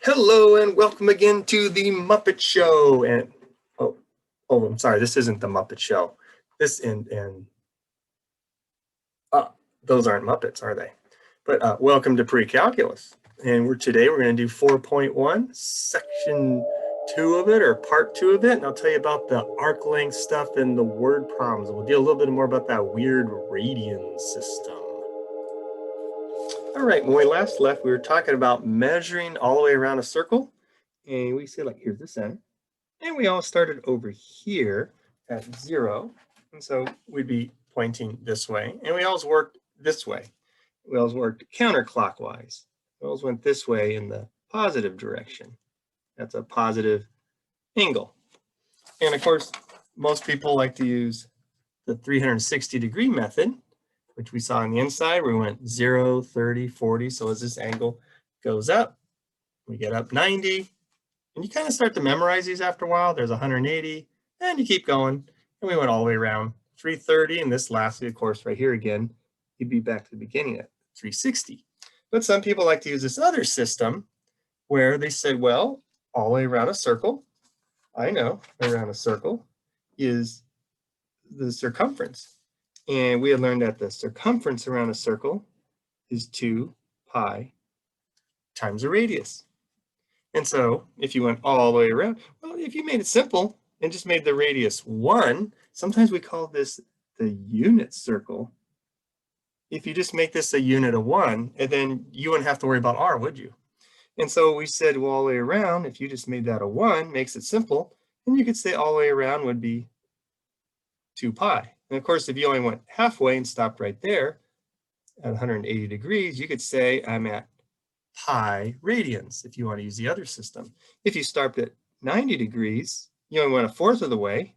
Hello and welcome again to the Muppet Show. And I'm sorry, this isn't the Muppet Show. This and those aren't Muppets, are they? But welcome to Pre-Calculus. And we're going to do 4.1, section 2 of it, or part 2 of it. And I'll tell you about the arc length stuff and the word problems. We'll do a little bit more about that weird radian system. All right, when we last left, we were talking about measuring all the way around a circle. And we say, like, here's the center. And we all started over here at 0. And so we'd be pointing this way. And we always worked this way. We always worked counterclockwise. We always went this way in the positive direction. That's a positive angle. And of course, most people like to use the 360-degree method, which we saw on the inside, where we went 0, 30, 40. So as this angle goes up, we get up 90. And you kind of start to memorize these after a while. There's 180, and you keep going. And we went all the way around 330, and this lastly, of course, right here again, you'd be back to the beginning at 360. But some people like to use this other system where they said, well, all the way around a circle, I know around a circle is the circumference. And we had learned that the circumference around a circle is 2 pi times the radius. And so if you went all the way around, well, if you made it simple and just made the radius 1, sometimes we call this the unit circle. If you just make this a unit of 1, and then you wouldn't have to worry about r, would you? And so we said, well, all the way around, if you just made that a 1, makes it simple, and you could say all the way around would be 2 pi. And of course, if you only went halfway and stopped right there at 180 degrees, you could say I'm at pi radians if you want to use the other system. If you stopped at 90 degrees, you only went a fourth of the way,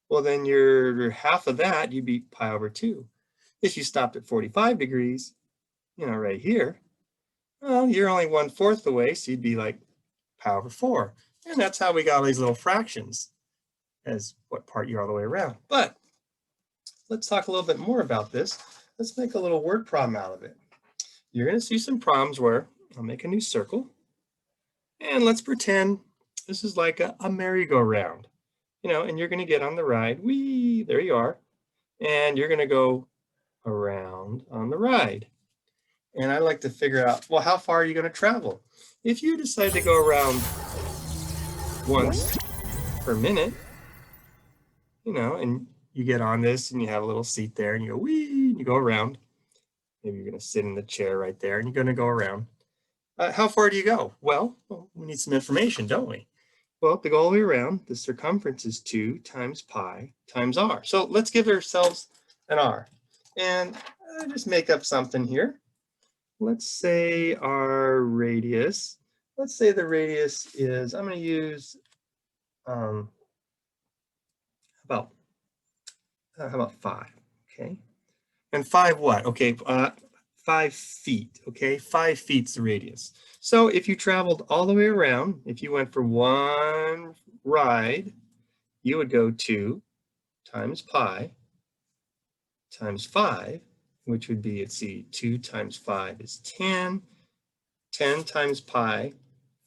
well, then you're half of that, you'd be pi over 2. If you stopped at 45 degrees, right here, well, you're only 1/4 the way, so you'd be like pi over 4. And that's how we got all these little fractions as what part you're all the way around. But let's talk a little bit more about this. Let's make a little word problem out of it. You're going to see some problems where I'll make a new circle. And let's pretend this is like a merry-go-round, and you're going to get on the ride. Whee, there you are. And you're going to go around on the ride. And I like to figure out, well, how far are you going to travel? If you decide to go around once per minute, and you get on this and you have a little seat there and you go, whee, and you go around. Maybe you're going to sit in the chair right there and you're going to go around. How far do you go? Well, we need some information, don't we? Well, to go all the way around, the circumference is 2 times pi times r. So let's give ourselves an r. And just make up something here. Let's say our radius. Let's say the radius is, I'm going to use, how about 5, okay? And 5 what? Okay, 5 feet, okay? 5 feet's the radius. So if you traveled all the way around, if you went for one ride, you would go 2 times pi times 5, which would be, let's see, 2 times 5 is 10. 10 times pi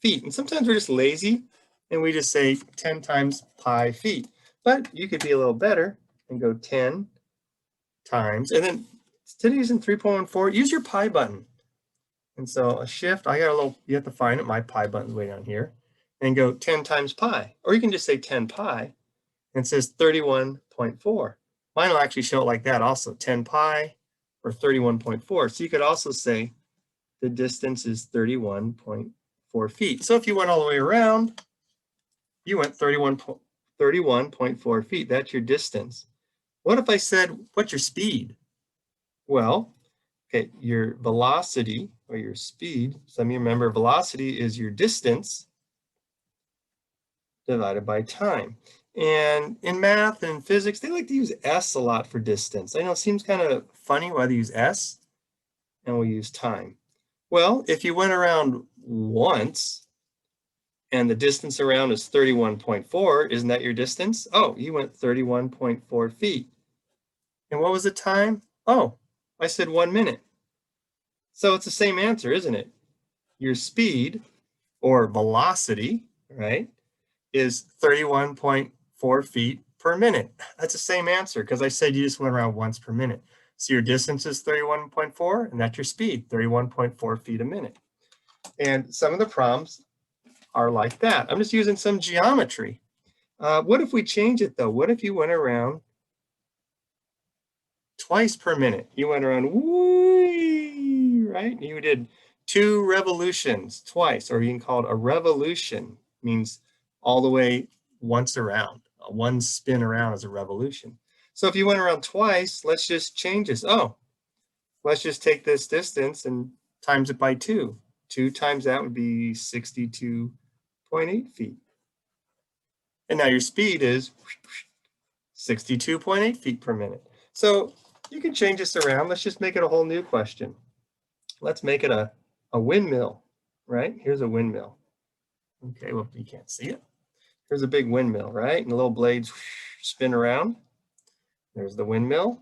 feet. And sometimes we're just lazy and we just say 10 times pi feet. But you could be a little better and go 10 times, and then instead of using 3.14, use your pi button. And so a shift, I got a little, you have to find it, my pi button's way down here, and go 10 times pi. Or you can just say 10 pi, and it says 31.4. Mine will actually show it like that also, 10 pi or 31.4. So you could also say the distance is 31.4 feet. So if you went all the way around, you went 31.4 feet. That's your distance. What if I said, what's your speed? Well, okay, your velocity or your speed, some of you remember velocity is your distance divided by time. And in math and physics, they like to use S a lot for distance. I know it seems kind of funny why they use S and we use time. Well, if you went around once and the distance around is 31.4, isn't that your distance? Oh, you went 31.4 feet. And what was the time? Oh, I said 1 minute. So it's the same answer, isn't it? Your speed or velocity, right, is 31.4 feet per minute. That's the same answer because I said you just went around once per minute. So your distance is 31.4 and that's your speed, 31.4 feet a minute. And some of the problems are like that. I'm just using some geometry. What if we change it though? What if you went around twice per minute? You went around, whee, right? You did 2 revolutions twice, or you can call it a revolution, means all the way once around. One spin around is a revolution. So if you went around twice, let's just change this. Oh, let's just take this distance and times it by 2. 2 times that would be 62.8 feet. And now your speed is 62.8 feet per minute. So you can change this around. Let's just make it a whole new question. Let's make it a windmill, right? Here's a windmill. Okay, well, you can't see it. Here's a big windmill, right? And the little blades spin around. There's the windmill.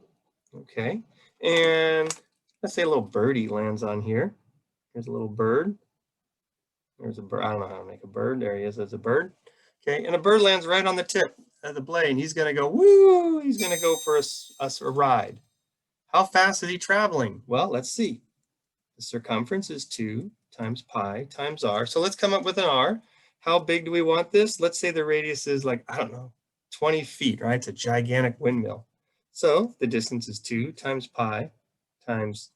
Okay. And let's say a little birdie lands on here. Here's a little bird. There's a bird. I don't know how to make a bird. There he is. There's a bird. Okay. And a bird lands right on the tip of the blade. And he's going to go, woo! He's going to go for a ride. How fast is he traveling? Well, let's see. The circumference is 2 times pi times r. So let's come up with an r. How big do we want this? Let's say the radius is like, I don't know, 20 feet, right? It's a gigantic windmill. So the distance is 2 times pi times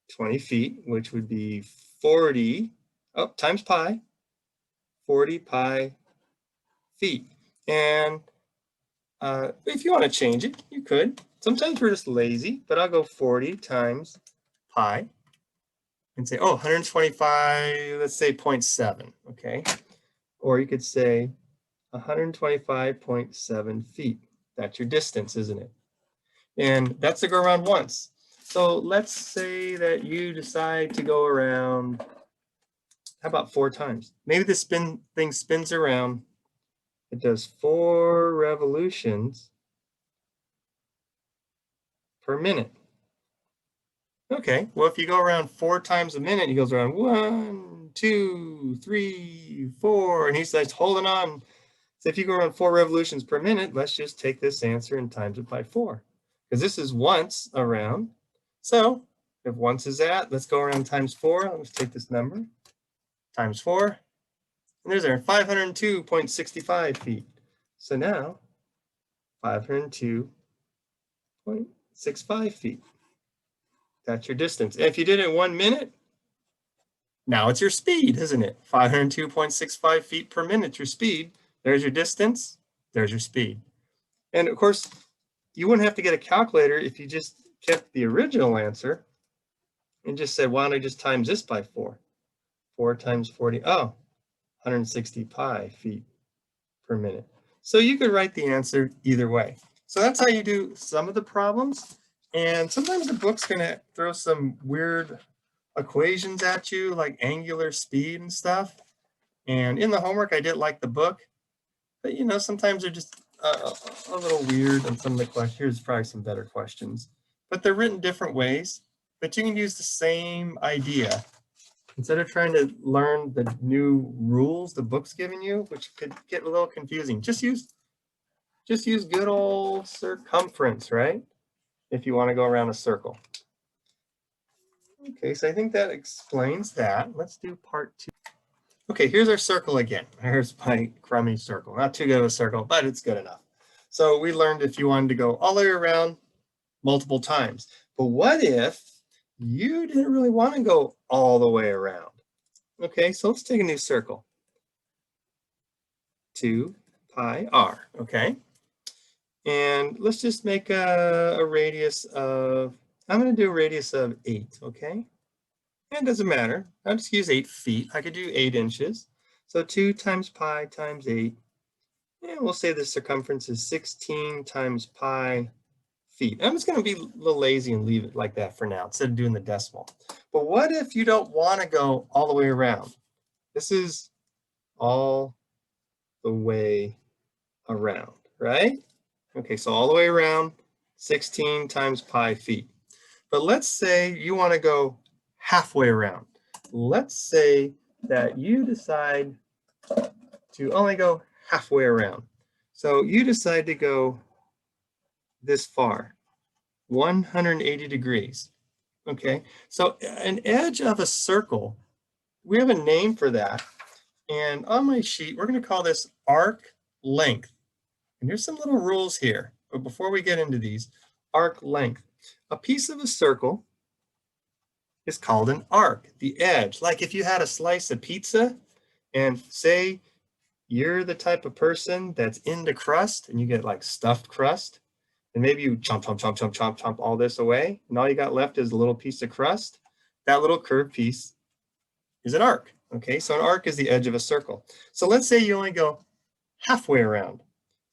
20 feet, which would be 40, times pi, 40 pi feet. And if you want to change it, you could. Sometimes we're just lazy, but I'll go 40 times pi and say, oh, 125, let's say 0.7, okay? Or you could say 125.7 feet. That's your distance, isn't it? And that's to go around once. So let's say that you decide to go around, how about 4 times? Maybe this thing spins around. It does 4 revolutions per minute. Okay, well, if you go around 4 times a minute, he goes around 1, 2, 3, 4, and he starts holding on. So if you go around 4 revolutions per minute, let's just take this answer and times it by 4, because this is once around. So if once is that, let's go around times 4. Let's take this number, times 4, and there's our 502.65 feet. So now 502.65 feet. That's your distance. If you did it in 1 minute, now it's your speed, isn't it? 502.65 feet per minute, your speed. There's your distance, there's your speed. And of course, you wouldn't have to get a calculator if you just kept the original answer and just said, why don't I just times this by 4? 4 times 40, 160 pi feet per minute. So you could write the answer either way. So that's how you do some of the problems. And sometimes the book's going to throw some weird equations at you, like angular speed and stuff. And in the homework, I did like the book, but you know, sometimes they're just a little weird on some of the questions. Here's probably some better questions, but they're written different ways, but you can use the same idea. Instead of trying to learn the new rules the book's giving you, which could get a little confusing, just use good old circumference, right? If you want to go around a circle. Okay, so I think that explains that. Let's do part 2. Okay, here's our circle again. Here's my crummy circle. Not too good of a circle, but it's good enough. So we learned if you wanted to go all the way around multiple times. But what if you didn't really want to go all the way around? Okay, so let's take a new circle. 2 pi r, okay? And let's just make a radius of, I'm going to do a radius of 8, okay? And it doesn't matter. I'll just use 8 feet. I could do 8 inches. So 2 times pi times 8. And we'll say the circumference is 16 times pi feet. I'm just going to be a little lazy and leave it like that for now instead of doing the decimal. But what if you don't want to go all the way around? This is all the way around, right? Okay, so all the way around, 16 times pi feet. But let's say you want to go halfway around. Let's say that you decide to only go halfway around. So you decide to go this far, 180 degrees. Okay, so an edge of a circle, we have a name for that. And on my sheet, we're going to call this arc length. And here's some little rules here. But before we get into these, arc length. A piece of a circle is called an arc, the edge. Like if you had a slice of pizza and say you're the type of person that's into crust and you get like stuffed crust, and maybe you chomp, chomp, chomp, chomp, chomp, chomp all this away, and all you got left is a little piece of crust. That little curved piece is an arc. Okay, so an arc is the edge of a circle. So let's say you only go halfway around.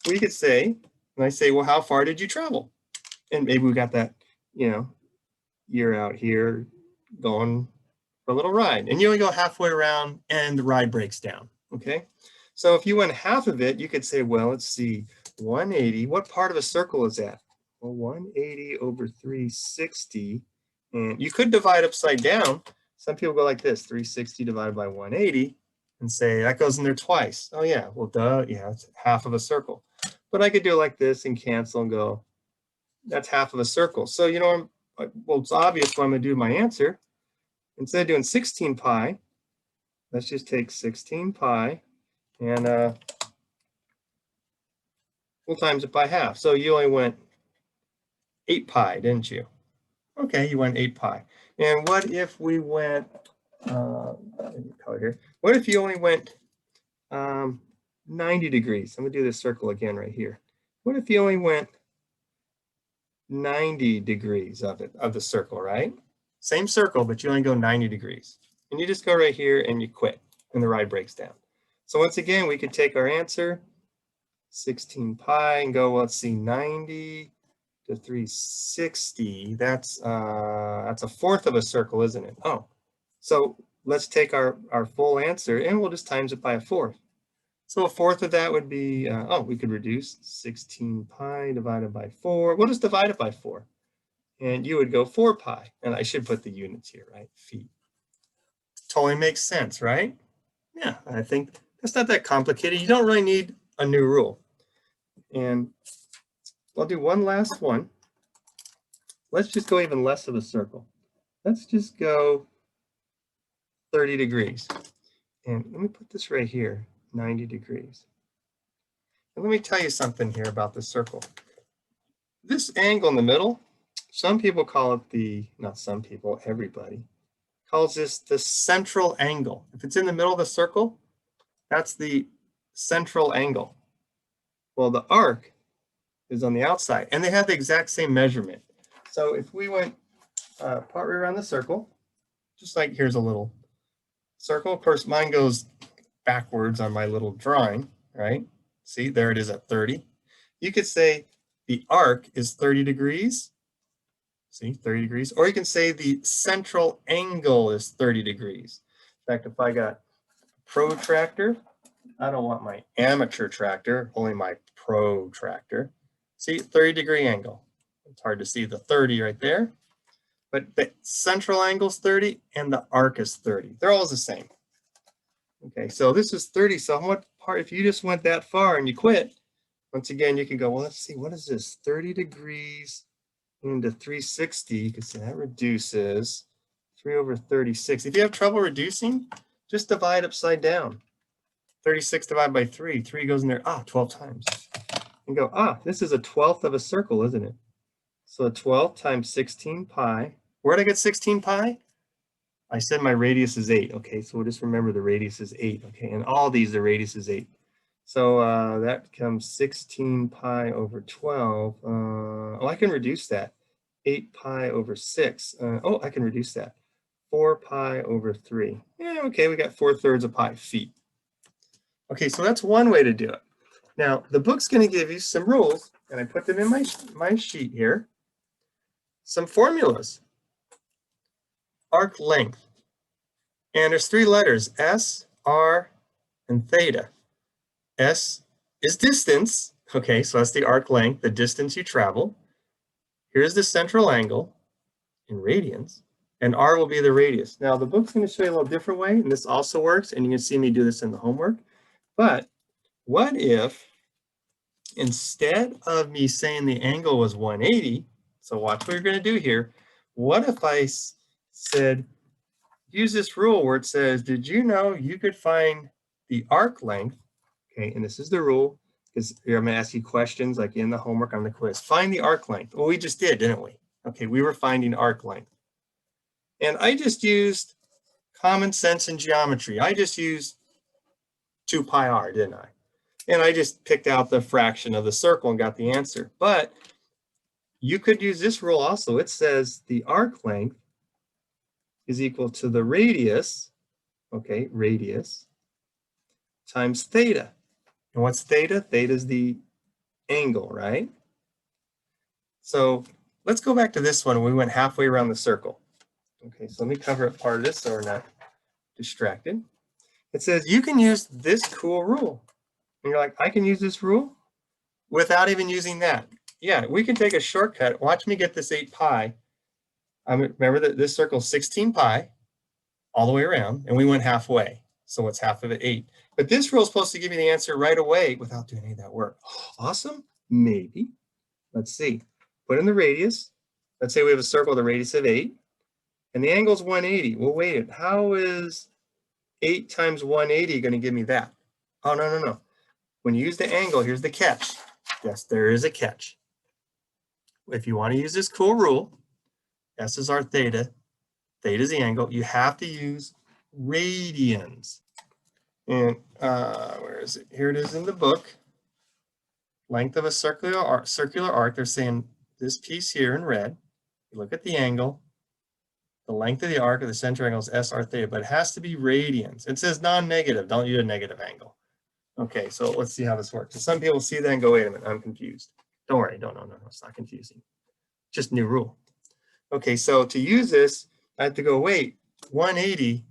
We could say, and I say, well, how far did you travel? And maybe we got that, you're out here going for a little ride, and you only go halfway around and the ride breaks down. Okay, so if you went half of it, you could say, well, let's see, 180, what part of a circle is that? Well, 180 over 360, and you could divide upside down. Some people go like this, 360 divided by 180, and say that goes in there twice. Oh yeah, well duh, yeah, it's half of a circle. But I could do it like this and cancel and go, that's half of a circle. So well, it's obvious what I'm going to do my answer. Instead of doing 16 pi, let's just take 16 pi and we'll times it by half. So you only went 8 pi, didn't you? Okay, you went 8 pi. And what if we went, color here. What if you only went 90 degrees? I'm going to do this circle again right here. What if you only went 90 degrees of the circle, right? Same circle, but you only go 90 degrees. And you just go right here and you quit and the ride breaks down. So once again, we could take our answer, 16 pi, and go, well, let's see, 90 to 360. That's a fourth of a circle, isn't it? Oh, so let's take our full answer and we'll just times it by a fourth. So a fourth of that would be, we could reduce 16 pi divided by 4. We'll just divide it by 4. And you would go 4 pi. And I should put the units here, right? Feet. Totally makes sense, right? Yeah, I think that's not that complicated. You don't really need a new rule. And I'll do one last one. Let's just go even less of a circle. Let's just go 30 degrees. And let me put this right here, 90 degrees. And let me tell you something here about the circle. This angle in the middle, some people call it not some people, everybody calls this the central angle. If it's in the middle of the circle, that's the central angle. Well, the arc is on the outside, and they have the exact same measurement. So if we went partway around the circle, just like here's a little circle. Of course, mine goes backwards on my little drawing, right? See, there it is at 30. You could say the arc is 30 degrees. See, 30 degrees. Or you can say the central angle is 30 degrees. In fact, if I got a protractor, I don't want my amateur tractor, only my protractor. See, 30-degree angle. It's hard to see the 30 right there. But the central angle is 30 and the arc is 30. They're all the same. Okay, so this is 30. So what part, if you just went that far and you quit, once again, you can go, well, let's see, what is this? 30 degrees into 360. You can see that reduces 3 over 36. If you have trouble reducing, just divide upside down. 36 divided by 3. 3 goes in there, 12 times. And go, this is a 12th of a circle, isn't it? So a 12 times 16 pi. Where'd I get 16 pi? I said my radius is 8. Okay, so we'll just remember the radius is 8. Okay, and all these, the radius is 8. So that becomes 16 pi over 12. I can reduce that. 8 pi over 6. I can reduce that. 4 pi over 3. Yeah, okay, we got 4/3 of pi, feet. Okay, so that's one way to do it. Now, the book's going to give you some rules, and I put them in my sheet here. Some formulas. Arc length. And there's 3 letters, S, R, and theta. S is distance. Okay, so that's the arc length, the distance you travel. Here's the central angle in radians. and r will be the radius. Now the book's going to show you a little different way, and this also works, and you can see me do this in the homework. But what if instead of me saying the angle was 180, so watch what you're going to do here. What if I said, use this rule where it says, did you know you could find the arc length? Okay, and this is the rule, because I'm going to ask you questions like in the homework on the quiz. Find the arc length. Well, we just did, didn't we? Okay, we were finding arc length. And I just used common sense in geometry. I just used 2 pi r, didn't I? And I just picked out the fraction of the circle and got the answer. But you could use this rule also. It says the arc length is equal to the radius, okay, radius, times theta. And what's theta? Theta is the angle, right? So let's go back to this one. We went halfway around the circle. Okay, so let me cover up part of this so we're not distracted. It says you can use this cool rule. And you're like, I can use this rule without even using that. Yeah, we can take a shortcut. Watch me get this 8 pi. Remember that this circle is 16 pi all the way around, and we went halfway. So what's half of it? 8. But this rule is supposed to give you the answer right away without doing any of that work. Awesome? Maybe. Let's see. Put in the radius. Let's say we have a circle with a radius of 8, and the angle is 180. Well, wait, how is 8 times 180 going to give me that? Oh, no. When you use the angle, here's the catch. Yes, there is a catch. If you want to use this cool rule, S is our theta, theta is the angle, you have to use radians. And where is it? Here it is in the book. Length of a circular arc, they're saying this piece here in red. You look at the angle, the length of the arc of the center angle is S r theta, but it has to be radians. It says non-negative, don't use a negative angle. Okay, so let's see how this works. So some people see that and go, wait a minute, I'm confused. Don't worry, no, it's not confusing. Just new rule. Okay, so to use this, I have to go, wait, 180,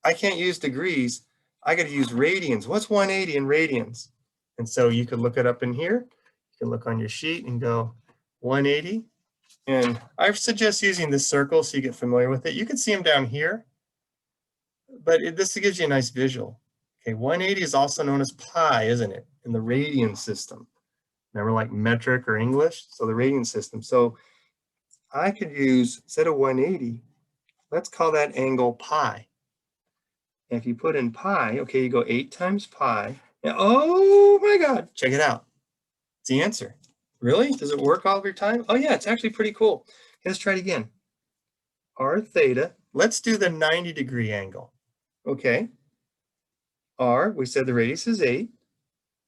I can't use degrees. I got to use radians. What's 180 in radians? And so you could look it up in here. You can look on your sheet and go 180. And I suggest using this circle so you get familiar with it. You can see them down here, but this gives you a nice visual. Okay, 180 is also known as pi, isn't it? In the radian system. Remember like metric or English? So the radian system. So I could use, instead of 180, let's call that angle pi. And if you put in pi, okay, you go 8 times pi. And, oh my God, check it out. It's the answer. Really? Does it work all of your time? Oh yeah, it's actually pretty cool. Okay, let's try it again. R theta, let's do the 90-degree angle. Okay. R, we said the radius is 8.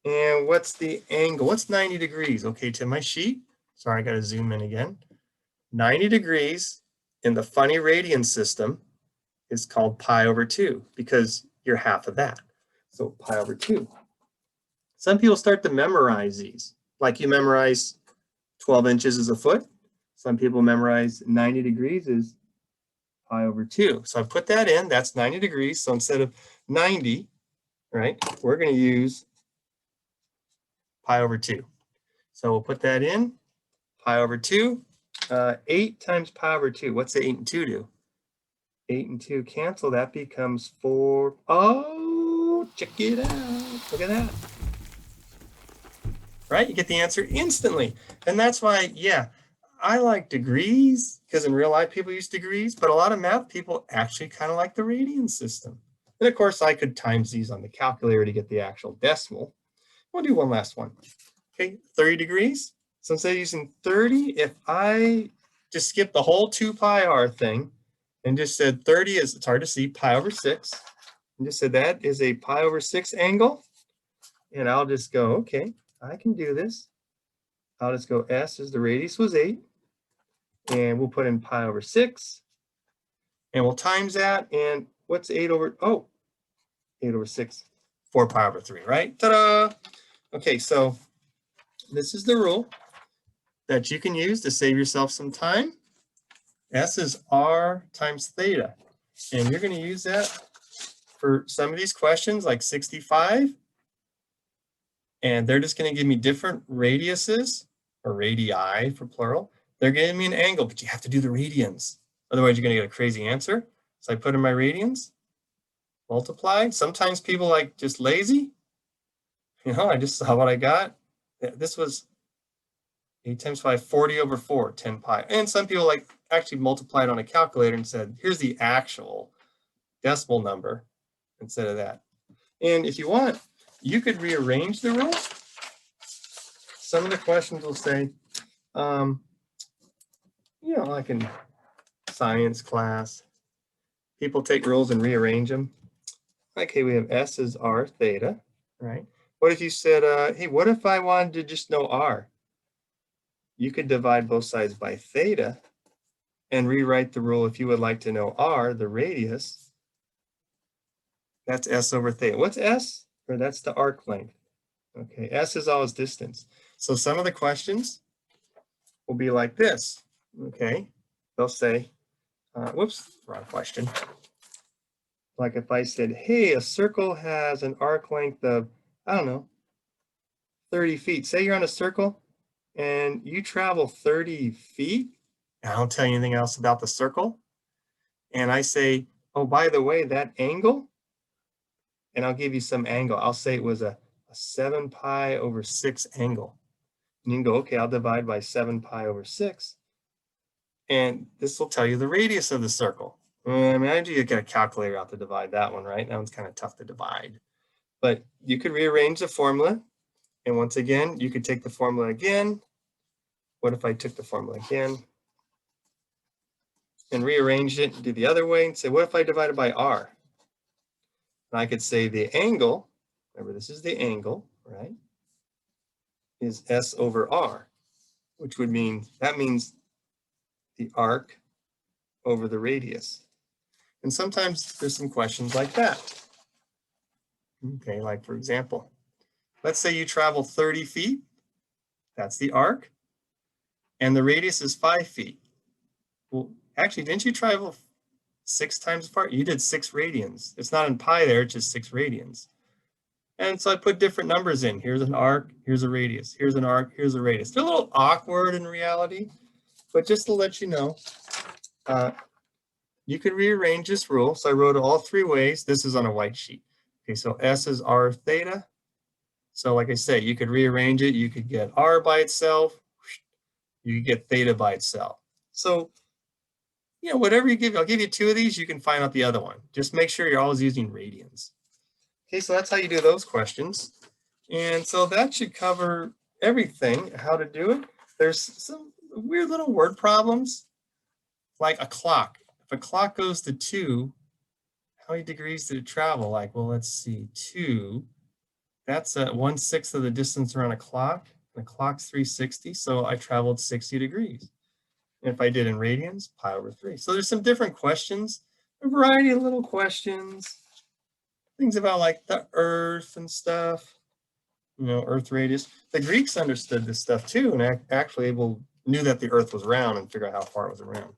And what's the angle? What's 90 degrees? Okay, to my sheet. Sorry, I got to zoom in again. 90 degrees in the funny radian system is called pi over 2 because you're half of that. So pi over 2. Some people start to memorize these. Like you memorize 12 inches is a foot. Some people memorize 90 degrees is pi over 2. So I put that in. That's 90 degrees. So instead of 90, right, we're going to use pi over 2. So we'll put that in. Pi over 2. 8 times pi over 2. What's the 8 and 2 do? 8 and 2 cancel. That becomes 4. Oh, check it out. Look at that. Right? You get the answer instantly. And that's why, yeah, I like degrees because in real life people use degrees, but a lot of math people actually kind of like the radian system. And of course, I could times these on the calculator to get the actual decimal. We'll do one last one. Okay, 30 degrees. So instead of using 30, if I just skip the whole 2 pi r thing and just said 30 is, it's hard to see, pi over 6, and just said that is a pi over 6 angle, and I'll just go, okay, I can do this. I'll just go S as the radius was 8, and we'll put in pi over 6, and we'll times that, and what's 8 over, 8 over 6, 4 pi over 3, right? Ta-da! Okay, so this is the rule that you can use to save yourself some time. S is R times theta. And you're going to use that for some of these questions like 65. And they're just going to give me different radiuses, or radii for plural. They're giving me an angle, but you have to do the radians. Otherwise, you're going to get a crazy answer. So I put in my radians, multiplied. Sometimes people like just lazy. I just saw what I got. This was 8 times 5, 40 over 4, 10 pi. And some people like actually multiplied on a calculator and said, here's the actual decimal number instead of that. And if you want, you could rearrange the rule. Some of the questions will say, like in science class, people take rules and rearrange them. Okay, we have S is R theta, right? What if you said, hey, what if I wanted to just know R? You could divide both sides by theta and rewrite the rule if you would like to know R, the radius. That's S over theta. What's S? Or that's the arc length. Okay, S is always distance. So some of the questions will be like this. Okay, they'll say, whoops, wrong question. Like if I said, hey, a circle has an arc length of, I don't know, 30 feet. Say you're on a circle and you travel 30 feet. I don't tell you anything else about the circle. And I say, oh, by the way, that angle, and I'll give you some angle. I'll say it was a 7 pi over 6 angle. And you can go, okay, I'll divide by 7 pi over 6. And this will tell you the radius of the circle. I mean, you get a calculator out to divide that one, right? That one's kind of tough to divide. But you could rearrange the formula. And once again, you could take the formula again. What if I took the formula again and rearranged it and do the other way and say, what if I divided by R? And I could say the angle, remember this is the angle, right, is S over R, which would mean, that means the arc over the radius. And sometimes there's some questions like that. Okay, like for example, let's say you travel 30 feet, that's the arc, and the radius is 5 feet. Well, actually, didn't you travel 6 times as far? You did 6 radians. It's not in pi there, it's just 6 radians. And so I put different numbers in. Here's an arc, here's a radius, here's an arc, here's a radius. They're a little awkward in reality, but just to let you know, you could rearrange this rule. So I wrote it all 3 ways. This is on a white sheet. Okay, so S is R theta. So like I say, you could rearrange it. You could get R by itself. You could get theta by itself. So, whatever you give, I'll give you 2 of these. You can find out the other one. Just make sure you're always using radians. Okay, so that's how you do those questions. And so that should cover everything, how to do it. There's some weird little word problems, like a clock. If a clock goes to 2, how many degrees did it travel? Like, well, let's see, 2. That's 1/6 of the distance around a clock. The clock's 360, so I traveled 60 degrees. And if I did in radians, pi over 3. So there's some different questions, a variety of little questions, things about like the Earth and stuff, Earth radius. The Greeks understood this stuff too, and actually knew that the Earth was round and figure out how far it was around.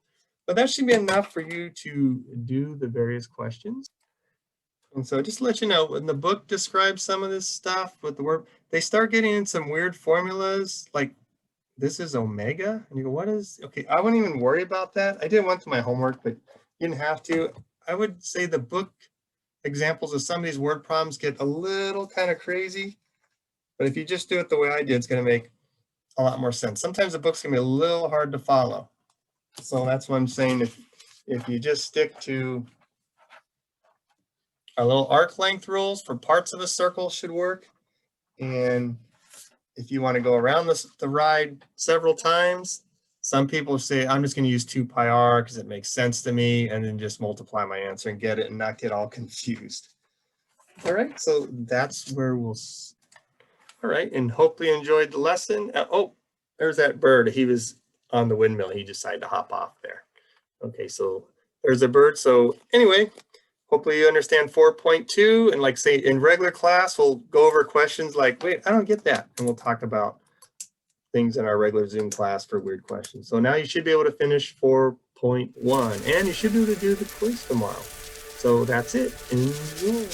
But that should be enough for you to do the various questions. And so just to let you know, when the book describes some of this stuff with the word, they start getting in some weird formulas, like this is omega. And you go, what is, okay, I wouldn't even worry about that. I did went to my homework, but you didn't have to. I would say the book examples of some of these word problems get a little kind of crazy. But if you just do it the way I did, it's going to make a lot more sense. Sometimes the book's going to be a little hard to follow. So that's what I'm saying. If you just stick to our little arc length rules for parts of a circle should work. And if you want to go around the ride several times, some people say, I'm just going to use 2 pi r because it makes sense to me, and then just multiply my answer and get it and not get all confused. All right, so that's where we'll, all right, and hopefully you enjoyed the lesson. Oh, there's that bird. He was on the windmill. He decided to hop off there. Okay, so there's a bird. So anyway, hopefully you understand 4.2, and like say in regular class, we'll go over questions like, wait, I don't get that. And we'll talk about things in our regular Zoom class for weird questions. So now you should be able to finish 4.1, and you should be able to do the quiz tomorrow. So that's it. Enjoy.